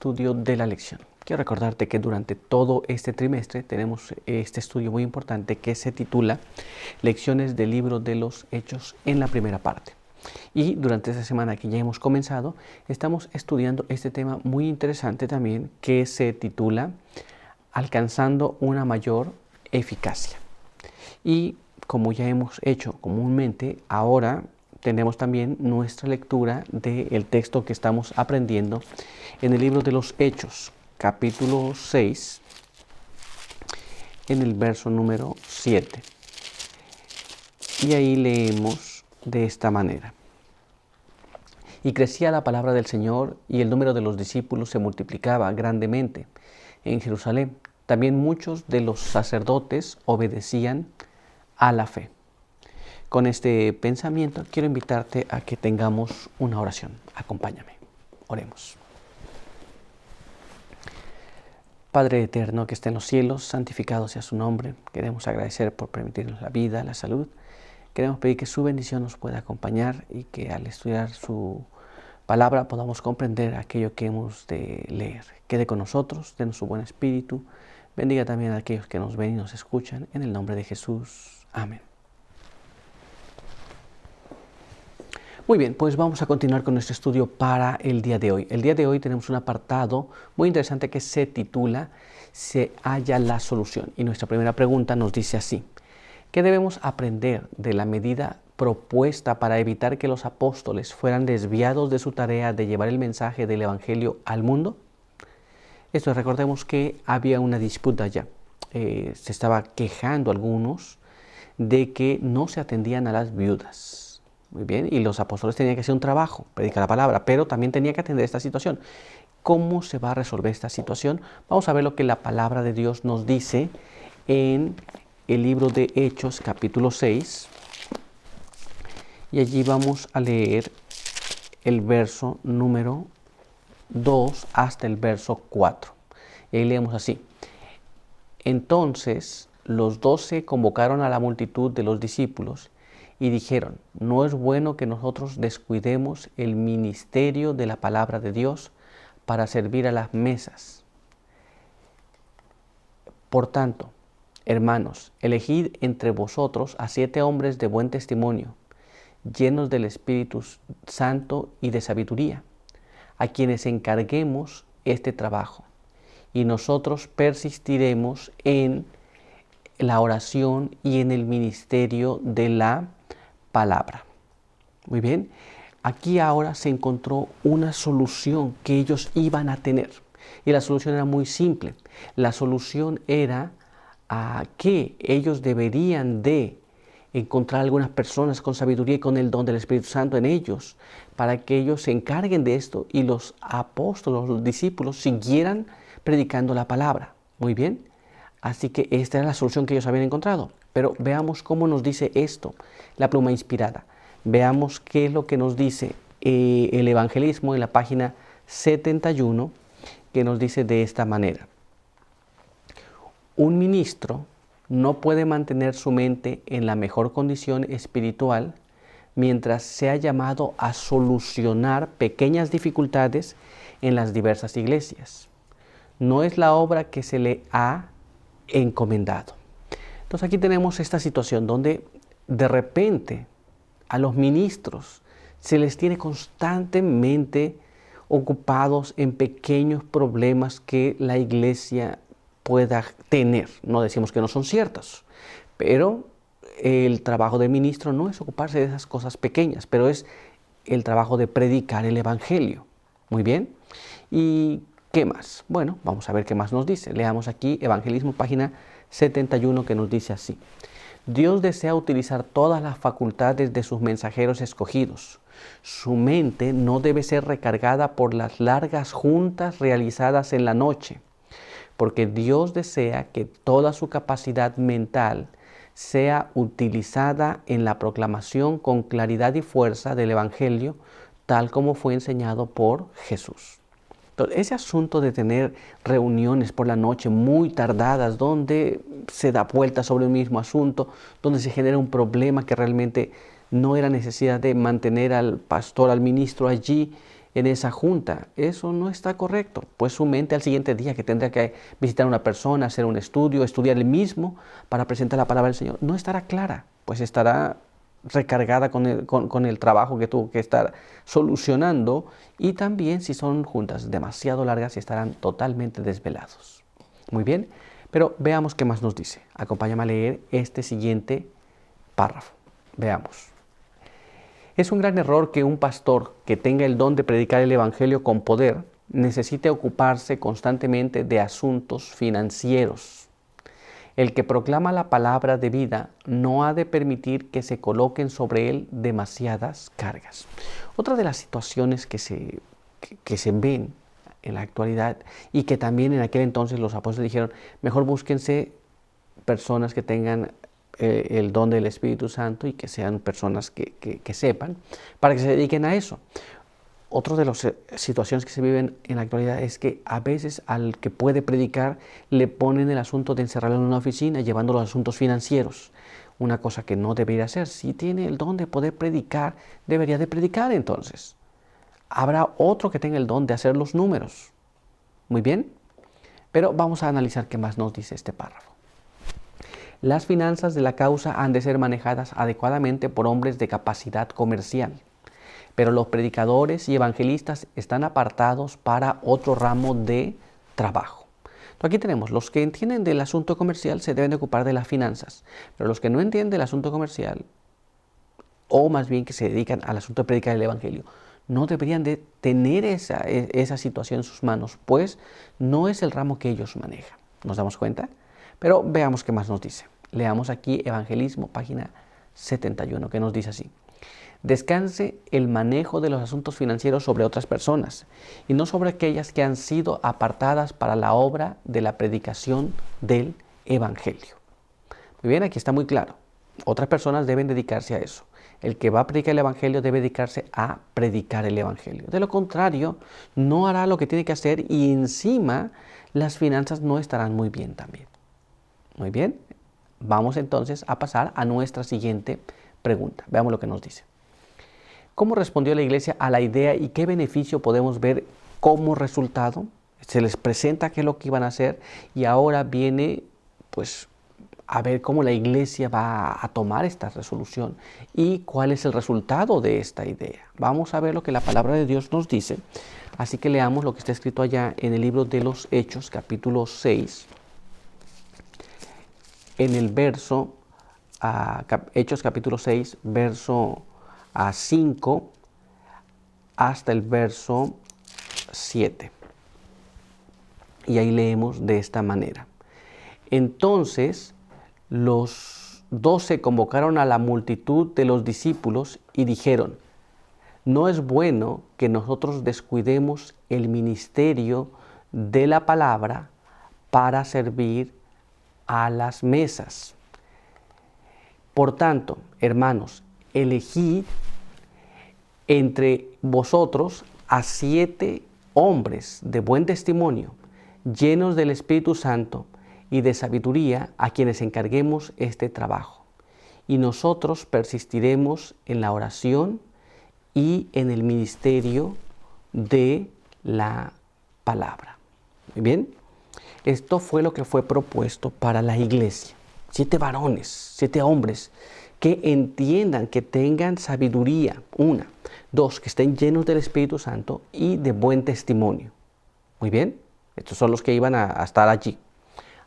Estudio de la lección. Quiero recordarte que durante todo este trimestre tenemos este estudio muy importante que se titula Lecciones del libro de los Hechos en la primera parte. Y durante esta semana que ya hemos comenzado, estamos estudiando este tema muy interesante también que se titula Alcanzando una mayor eficacia. Y como ya hemos hecho comúnmente, ahora tenemos también nuestra lectura del texto que estamos aprendiendo en el libro de los Hechos, capítulo 6, en el verso número 7. Y ahí leemos de esta manera. Y crecía la palabra del Señor, y el número de los discípulos se multiplicaba grandemente en Jerusalén. También muchos de los sacerdotes obedecían a la fe. Con este pensamiento quiero invitarte a que tengamos una oración. Acompáñame. Oremos. Padre eterno que está en los cielos, santificado sea su nombre. Queremos agradecer por permitirnos la vida, la salud. Queremos pedir que su bendición nos pueda acompañar y que al estudiar su palabra podamos comprender aquello que hemos de leer. Quede con nosotros, denos su buen espíritu. Bendiga también a aquellos que nos ven y nos escuchan. En el nombre de Jesús. Amén. Muy bien, pues vamos a continuar con nuestro estudio para el día de hoy. El día de hoy tenemos un apartado muy interesante que se titula Se halla la solución. Y nuestra primera pregunta nos dice así: ¿qué debemos aprender de la medida propuesta para evitar que los apóstoles fueran desviados de su tarea de llevar el mensaje del Evangelio al mundo? Esto, recordemos que había una disputa ya. Se estaba quejando algunos de que no se atendían a las viudas. Muy bien, y los apóstoles tenían que hacer un trabajo, predicar la palabra, pero también tenía que atender esta situación. ¿Cómo se va a resolver esta situación? Vamos a ver lo que la palabra de Dios nos dice en el libro de Hechos, capítulo 6. Y allí vamos a leer el verso número 2 hasta el verso 4. Y ahí leemos así: Entonces los 12 convocaron a la multitud de los discípulos y dijeron: no es bueno que nosotros descuidemos el ministerio de la palabra de Dios para servir a las mesas. Por tanto, hermanos, elegid entre vosotros a 7 hombres de buen testimonio, llenos del Espíritu Santo y de sabiduría, a quienes encarguemos este trabajo, y nosotros persistiremos en la oración y en el ministerio de la palabra. Muy bien, aquí ahora se encontró una solución que ellos iban a tener. Y la solución era muy simple. La solución era que ellos deberían de encontrar algunas personas con sabiduría y con el don del Espíritu Santo en ellos, para que ellos se encarguen de esto y los apóstoles, los discípulos, siguieran predicando la palabra. Muy bien, así que esta era la solución que ellos habían encontrado. Pero veamos cómo nos dice esto la pluma inspirada. Veamos qué es lo que nos dice el evangelismo en la página 71, que nos dice de esta manera: un ministro no puede mantener su mente en la mejor condición espiritual mientras sea llamado a solucionar pequeñas dificultades en las diversas iglesias. No es la obra que se le ha encomendado. Entonces aquí tenemos esta situación donde de repente a los ministros se les tiene constantemente ocupados en pequeños problemas que la iglesia pueda tener. No decimos que no son ciertos, pero el trabajo del ministro no es ocuparse de esas cosas pequeñas, pero es el trabajo de predicar el evangelio. Muy bien. ¿Y qué más? Bueno, vamos a ver qué más nos dice. Leamos aquí Evangelismo, página 71, que nos dice así: Dios desea utilizar todas las facultades de sus mensajeros escogidos. Su mente no debe ser recargada por las largas juntas realizadas en la noche, porque Dios desea que toda su capacidad mental sea utilizada en la proclamación con claridad y fuerza del Evangelio, tal como fue enseñado por Jesús. Entonces, ese asunto de tener reuniones por la noche muy tardadas, donde se da vuelta sobre el mismo asunto, donde se genera un problema que realmente no era necesidad de mantener al pastor, al ministro allí en esa junta. Eso no está correcto. Pues su mente al siguiente día que tendrá que visitar a una persona, hacer un estudio, estudiar el mismo para presentar la palabra del Señor, no estará clara, pues estará recargada con el trabajo que tuvo que estar solucionando, y también si son juntas demasiado largas estarán totalmente desvelados. Muy bien, pero veamos qué más nos dice. Acompáñame a leer este siguiente párrafo. Veamos. Es un gran error que un pastor que tenga el don de predicar el Evangelio con poder necesite ocuparse constantemente de asuntos financieros. El que proclama la palabra de vida no ha de permitir que se coloquen sobre él demasiadas cargas. Otra de las situaciones que se ven en la actualidad, y que también en aquel entonces los apóstoles dijeron, mejor búsquense personas que tengan el don del Espíritu Santo y que sean personas que sepan, para que se dediquen a eso. Otra de las situaciones que se viven en la actualidad es que a veces al que puede predicar le ponen el asunto de encerrarlo en una oficina llevando los asuntos financieros, una cosa que no debería hacer. Si tiene el don de poder predicar, debería de predicar entonces. Habrá otro que tenga el don de hacer los números. Muy bien, pero vamos a analizar qué más nos dice este párrafo. Las finanzas de la causa han de ser manejadas adecuadamente por hombres de capacidad comercial, pero los predicadores y evangelistas están apartados para otro ramo de trabajo. Aquí tenemos, los que entienden del asunto comercial se deben de ocupar de las finanzas, pero los que no entienden del asunto comercial, o más bien que se dedican al asunto de predicar el evangelio, no deberían de tener esa situación en sus manos, pues no es el ramo que ellos manejan. ¿Nos damos cuenta? Pero veamos qué más nos dice. Leamos aquí Evangelismo, página 71, que nos dice así. Descanse el manejo de los asuntos financieros sobre otras personas y no sobre aquellas que han sido apartadas para la obra de la predicación del Evangelio. Muy bien, aquí está muy claro. Otras personas deben dedicarse a eso. El que va a predicar el Evangelio debe dedicarse a predicar el Evangelio. De lo contrario, no hará lo que tiene que hacer y encima las finanzas no estarán muy bien también. Muy bien, vamos entonces a pasar a nuestra siguiente pregunta. Veamos lo que nos dice. ¿Cómo respondió la iglesia a la idea y qué beneficio podemos ver como resultado? Se les presenta qué es lo que iban a hacer y ahora viene pues a ver cómo la iglesia va a tomar esta resolución y cuál es el resultado de esta idea. Vamos a ver lo que la palabra de Dios nos dice. Así que leamos lo que está escrito allá en el libro de los Hechos, capítulo 6, en el verso, Hechos capítulo 6, verso 5 hasta el verso 7. Y ahí leemos de esta manera. Entonces los 12 convocaron a la multitud de los discípulos y dijeron, no es bueno que nosotros descuidemos el ministerio de la palabra para servir a las mesas. Por tanto, hermanos, elegid entre vosotros a 7 hombres de buen testimonio, llenos del Espíritu Santo y de sabiduría, a quienes encarguemos este trabajo. Y nosotros persistiremos en la oración y en el ministerio de la palabra. Muy bien, esto fue lo que fue propuesto para la iglesia. 7 varones, 7 hombres que entiendan, que tengan sabiduría, 1. 2, que estén llenos del Espíritu Santo y de buen testimonio. Muy bien, estos son los que iban a estar allí.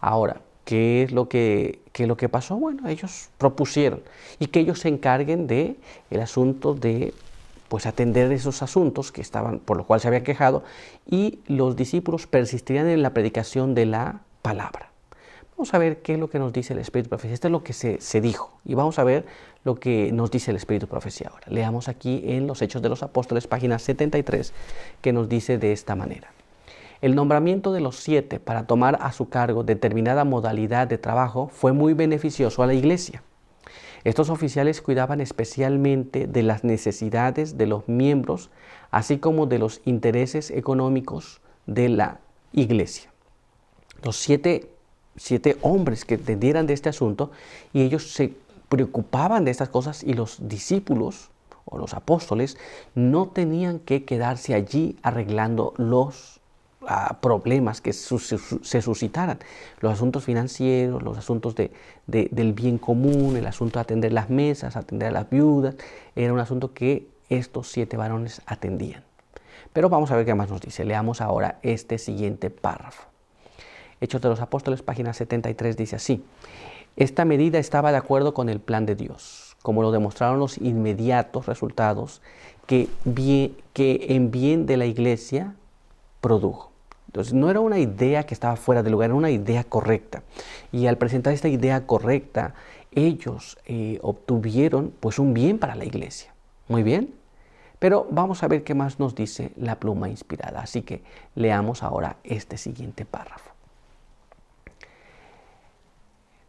Ahora, ¿qué es lo que pasó? Bueno, ellos propusieron y que ellos se encarguen de el asunto de pues atender esos asuntos que estaban, por lo cual se habían quejado, y los discípulos persistirían en la predicación de la palabra. Vamos a ver qué es lo que nos dice el Espíritu de Profecía. Esto es lo que se dijo y vamos a ver lo que nos dice el Espíritu de Profecía ahora. Leamos aquí en los Hechos de los Apóstoles, página 73, que nos dice de esta manera. El nombramiento de los 7 para tomar a su cargo determinada modalidad de trabajo fue muy beneficioso a la iglesia. Estos oficiales cuidaban especialmente de las necesidades de los miembros, así como de los intereses económicos de la iglesia. Los 7 hombres que entendieran de este asunto y ellos se preocupaban de estas cosas y los discípulos o los apóstoles no tenían que quedarse allí arreglando los problemas que se suscitaran, los asuntos financieros, los asuntos del bien común, el asunto de atender las mesas, atender a las viudas, era un asunto que estos 7 varones atendían. Pero vamos a ver qué más nos dice. Leamos ahora este siguiente párrafo. Hechos de los Apóstoles, página 73, dice así: esta medida estaba de acuerdo con el plan de Dios, como lo demostraron los inmediatos resultados que en bien de la iglesia produjo. Entonces no era una idea que estaba fuera de lugar, era una idea correcta. Y al presentar esta idea correcta, ellos obtuvieron pues un bien para la iglesia. Muy bien. Pero vamos a ver qué más nos dice la pluma inspirada. Así que leamos ahora este siguiente párrafo.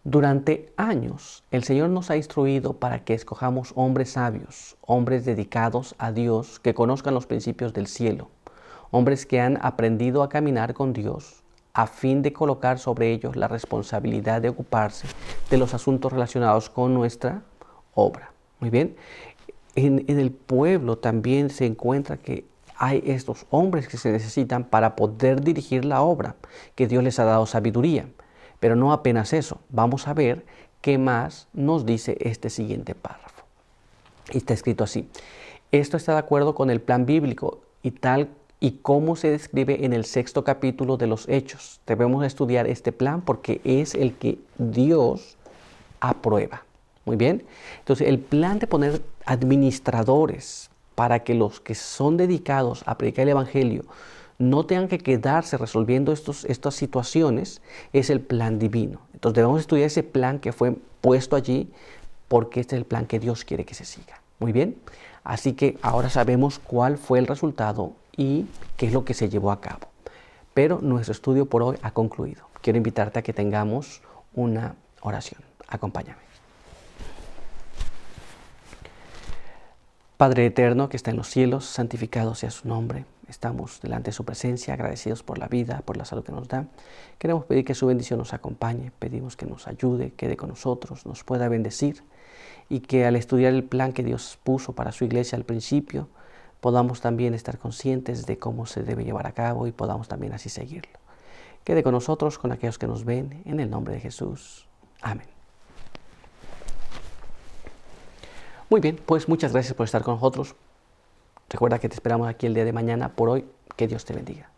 Durante años, el Señor nos ha instruido para que escojamos hombres sabios, hombres dedicados a Dios, que conozcan los principios del cielo, hombres que han aprendido a caminar con Dios, a fin de colocar sobre ellos la responsabilidad de ocuparse de los asuntos relacionados con nuestra obra. Muy bien. En el pueblo también se encuentra que hay estos hombres que se necesitan para poder dirigir la obra, que Dios les ha dado sabiduría. Pero no apenas eso, vamos a ver qué más nos dice este siguiente párrafo. Está escrito así: esto está de acuerdo con el plan bíblico y cómo se describe en el 6º capítulo de los Hechos. Debemos estudiar este plan porque es el que Dios aprueba. Muy bien. Entonces, el plan de poner administradores para que los que son dedicados a predicar el Evangelio no tengan que quedarse resolviendo estas situaciones es el plan divino. Entonces, debemos estudiar ese plan que fue puesto allí porque este es el plan que Dios quiere que se siga. Muy bien. Así que ahora sabemos cuál fue el resultado y qué es lo que se llevó a cabo. Pero nuestro estudio por hoy ha concluido. Quiero invitarte a que tengamos una oración. Acompáñame. Padre eterno que está en los cielos, santificado sea su nombre. Estamos delante de su presencia, agradecidos por la vida, por la salud que nos da. Queremos pedir que su bendición nos acompañe, pedimos que nos ayude, quede con nosotros, nos pueda bendecir y que al estudiar el plan que Dios puso para su iglesia al principio, podamos también estar conscientes de cómo se debe llevar a cabo y podamos también así seguirlo. Quede con nosotros, con aquellos que nos ven, en el nombre de Jesús. Amén. Muy bien, pues muchas gracias por estar con nosotros. Recuerda que te esperamos aquí el día de mañana. Por hoy, que Dios te bendiga.